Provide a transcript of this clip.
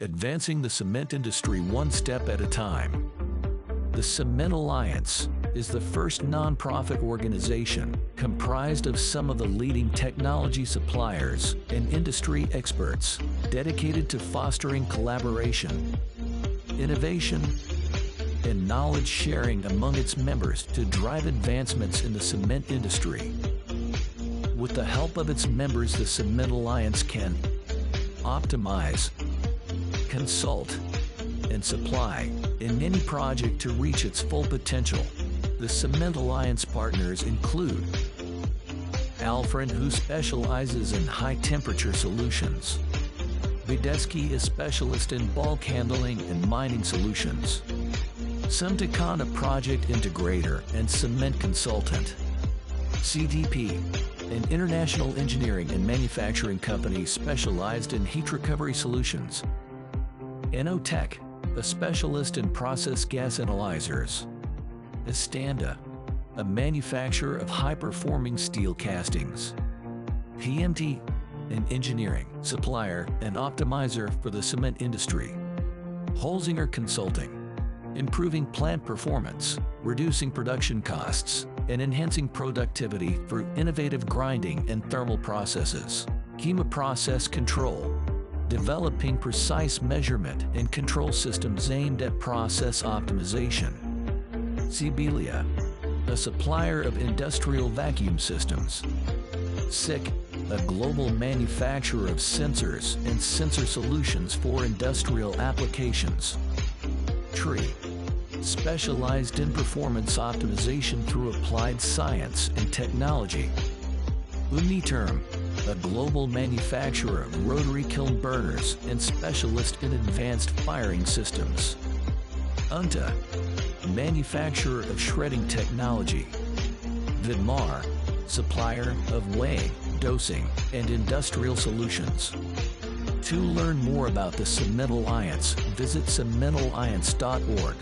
advancing the cement industry one step at a time. The Cement Alliance is the first nonprofit organization comprised of some of the leading technology suppliers and industry experts dedicated to fostering collaboration, innovation, and knowledge sharing among its members to drive advancements in the cement industry. With the help of its members, the Cement Alliance can optimize, consult, and supply in any project to reach its full potential. The Cement Alliance partners include Alfran, who specializes in high-temperature solutions. Bedeschi is specialist in bulk handling and mining solutions. CemTeCon, a project integrator and cement consultant. CDP, an international engineering and manufacturing company specialized in heat recovery solutions. Tech, a specialist in process gas analyzers. Estanda, a manufacturer of high-performing steel castings. PMT, an engineering, supplier, and optimizer for the cement industry. Holzinger Consulting, improving plant performance, reducing production costs, and enhancing productivity through innovative grinding and thermal processes. Kima Process Control, developing precise measurement and control systems aimed at process optimization. Sibelia, a supplier of industrial vacuum systems. SICK, a global manufacturer of sensors and sensor solutions for industrial applications. TREE, specialized in performance optimization through applied science and technology. Uniterm, a global manufacturer of rotary kiln burners and specialist in advanced firing systems. UNTA, manufacturer of shredding technology. Vidmar, supplier of weighing, dosing, and industrial solutions. To learn more about the Cement Alliance, visit cementalliance.org.